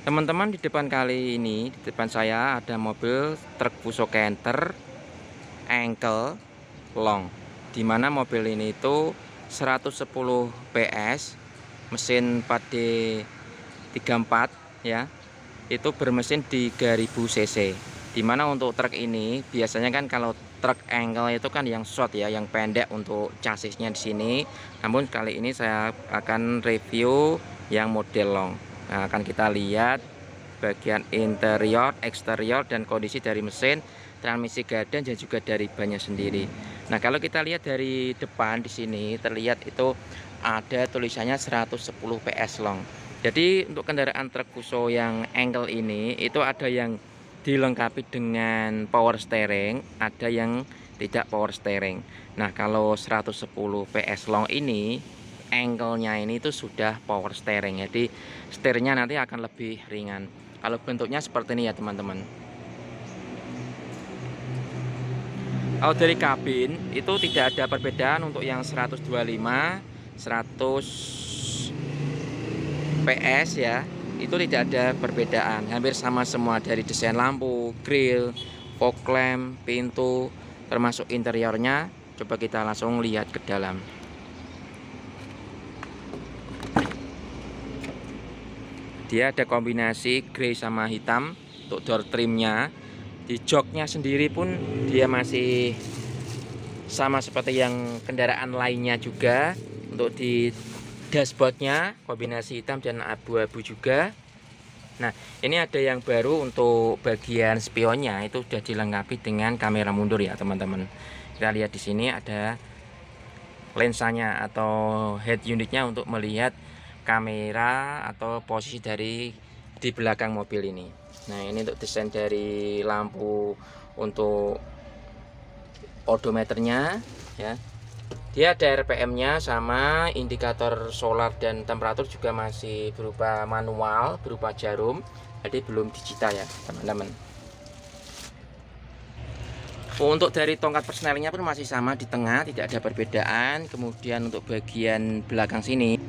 Teman-teman, di depan kali ini, di depan saya ada mobil truk Fuso Canter Ankle Long, dimana mobil ini itu 110 PS, mesin 4D34 ya, itu bermesin 3000 cc. Dimana untuk truk ini biasanya kan kalau truk ankle itu kan yang short ya, yang pendek untuk chassisnya di sini. Namun kali ini saya akan review yang model long. Nah, akan kita lihat bagian interior, eksterior, dan kondisi dari mesin, transmisi gardan, dan juga dari bannya sendiri. Nah, kalau kita lihat dari depan di sini terlihat itu ada tulisannya 110 PS long. Jadi untuk kendaraan truk Fuso yang ankle ini itu ada yang dilengkapi dengan power steering, ada yang tidak power steering. Nah, kalau 110 PS long ini ankle-nya ini itu sudah power steering. Jadi setirnya nanti akan lebih ringan. Kalau bentuknya seperti ini ya, teman-teman. Kalau dari kabin itu tidak ada perbedaan untuk yang 125, 100 PS ya, itu tidak ada perbedaan, hampir sama semua dari desain lampu, grill, fog lamp, pintu, termasuk interiornya. Coba kita langsung lihat ke dalam. Dia ada kombinasi grey sama hitam untuk door trimnya. Di joknya sendiri pun dia masih sama seperti yang kendaraan lainnya juga. Untuk di dashboardnya kombinasi hitam dan abu-abu juga. Nah, ini ada yang baru untuk bagian spionnya, itu sudah dilengkapi dengan kamera mundur ya, teman-teman. Kita lihat di sini ada lensanya atau head unitnya untuk melihat kamera atau posisi dari di belakang mobil ini. Nah, ini untuk desain dari lampu untuk odometernya ya. Dia ada RPM-nya sama indikator solar dan temperatur juga masih berupa manual, berupa jarum. Jadi belum digital ya, teman-teman. Untuk dari tongkat persnelingnya pun masih sama di tengah, tidak ada perbedaan. Kemudian untuk bagian belakang sini,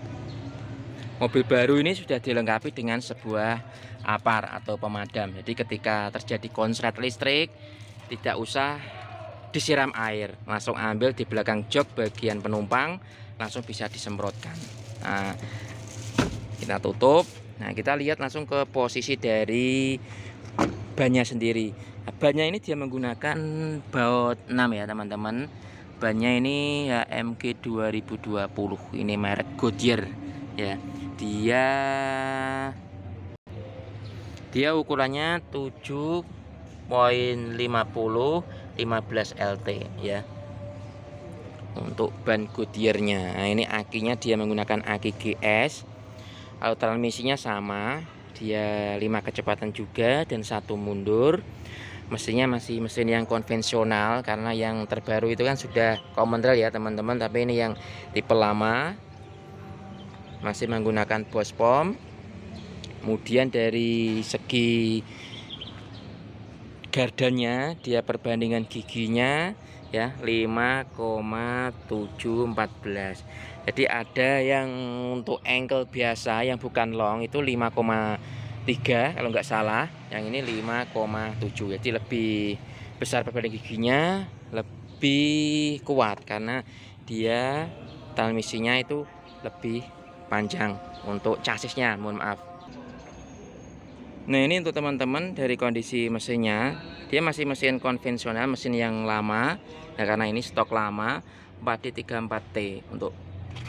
mobil baru ini sudah dilengkapi dengan sebuah apar atau pemadam. Jadi ketika terjadi konslet listrik, tidak usah disiram air, langsung ambil di belakang jok bagian penumpang, langsung bisa disemprotkan. Nah, kita tutup. Nah, kita lihat langsung ke posisi dari bannya sendiri. Nah, bannya ini dia menggunakan baut 6 ya, teman-teman. Bannya ini HMG 2020, ini merek Goodyear ya. Dia ukurannya 7,50 15 LT ya. Untuk ban Goodyear-nya. Nah, ini akinya dia menggunakan aki GS. Kalau transmisinya sama, dia 5 kecepatan juga dan 1 mundur. Mesinnya masih mesin yang konvensional, karena yang terbaru itu kan sudah common rail ya, teman-teman. Tapi ini yang tipe lama masih menggunakan Bosch pom. Kemudian dari segi gardannya, dia perbandingan giginya ya 5,714. Jadi ada yang untuk ankle biasa yang bukan long itu 5,3 kalau nggak salah. Yang ini 5,7. Jadi lebih besar perbandingan giginya, lebih kuat karena dia transmisinya itu lebih panjang untuk chassisnya, mohon maaf. Nah, ini untuk teman-teman dari kondisi mesinnya, dia masih mesin konvensional, mesin yang lama. Nah, karena ini stok lama 4D34T untuk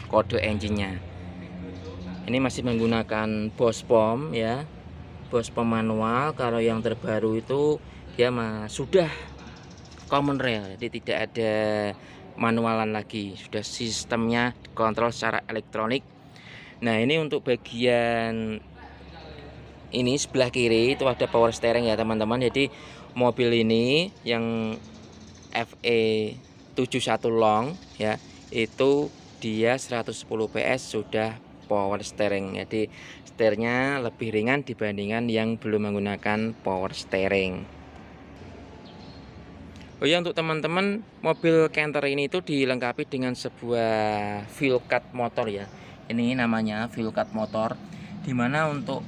kode engine-nya. Ini masih menggunakan Bosch pom ya, Bosch pom manual. Kalau yang terbaru itu dia sudah common rail, jadi tidak ada manualan lagi, sudah sistemnya kontrol secara elektronik. Nah, ini untuk bagian ini sebelah kiri itu ada power steering ya, teman-teman. Jadi mobil ini yang FE71 long ya, itu dia 110 PS sudah power steering. Jadi setirnya lebih ringan dibandingkan yang belum menggunakan power steering. Oh ya, untuk teman-teman, mobil Canter ini itu dilengkapi dengan sebuah fuel cut motor ya. Ini namanya fuel cut motor, dimana untuk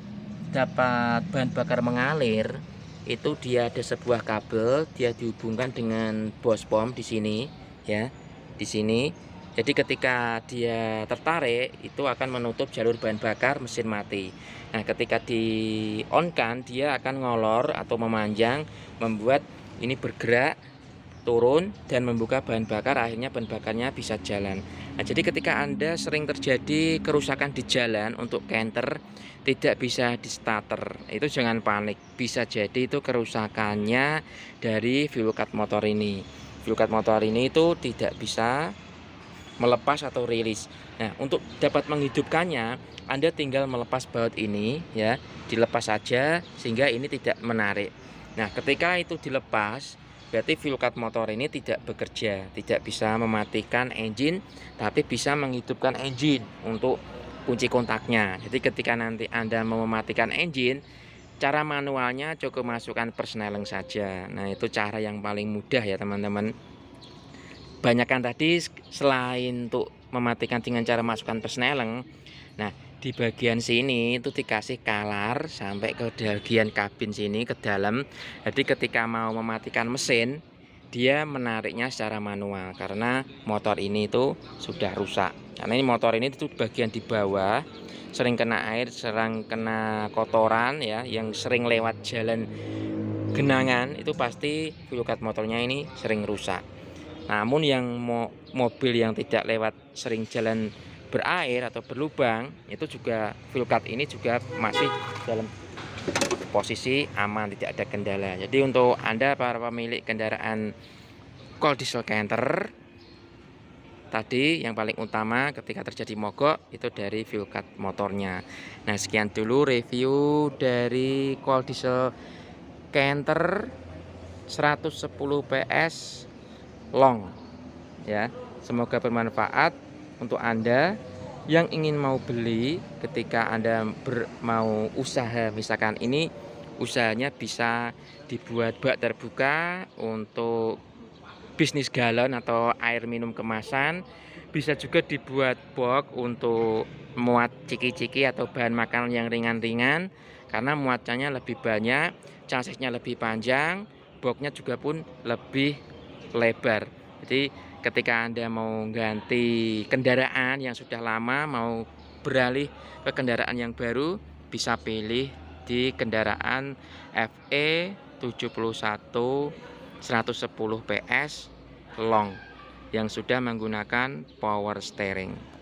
dapat bahan bakar mengalir, itu dia ada sebuah kabel, dia dihubungkan dengan bospom di sini, ya, di sini. Jadi ketika dia tertarik, itu akan menutup jalur bahan bakar, mesin mati. Nah, ketika di on kan, dia akan ngolor atau memanjang, membuat ini bergerak, turun dan membuka bahan bakar, akhirnya bahan bakarnya bisa jalan. Nah, jadi ketika Anda sering terjadi kerusakan di jalan untuk canter tidak bisa di starter, itu jangan panik, bisa jadi itu kerusakannya dari fuel card motor ini. Fuel card motor ini itu tidak bisa melepas atau rilis. Nah, untuk dapat menghidupkannya, Anda tinggal melepas baut ini, ya, dilepas saja sehingga ini tidak menarik. Nah, ketika itu dilepas, berarti fuel card motor ini tidak bekerja, tidak bisa mematikan engine, tapi bisa menghidupkan engine untuk kunci kontaknya. Jadi ketika nanti Anda mau mematikan engine, cara manualnya cukup masukkan persneling saja. Nah, itu cara yang paling mudah ya teman-teman. Banyakan tadi selain untuk mematikan dengan cara masukkan persneling, nah di bagian sini itu dikasih kalar sampai ke bagian kabin sini ke dalam. Jadi ketika mau mematikan mesin, dia menariknya secara manual karena motor ini itu sudah rusak. Karena ini motor ini itu bagian di bawah sering kena air, sering kena kotoran ya, yang sering lewat jalan genangan itu pasti fuel card motornya ini sering rusak. Namun yang mobil yang tidak lewat sering jalan berair atau berlubang, itu juga fuel card ini juga masih dalam posisi aman, tidak ada kendala. Jadi untuk Anda para pemilik kendaraan cold diesel canter tadi, yang paling utama ketika terjadi mogok itu dari fuel card motornya. Nah, sekian dulu review dari cold diesel canter 110 PS long, ya. Semoga bermanfaat untuk Anda yang ingin mau beli. Ketika Anda mau usaha, misalkan ini usahanya bisa dibuat bak terbuka untuk bisnis galon atau air minum kemasan, bisa juga dibuat box untuk muat ciki-ciki atau bahan makanan yang ringan-ringan karena muatannya lebih banyak, chassisnya lebih panjang, boxnya juga pun lebih lebar. Jadi ketika Anda mau ganti kendaraan yang sudah lama, mau beralih ke kendaraan yang baru, bisa pilih di kendaraan FE 71 110 PS long yang sudah menggunakan power steering.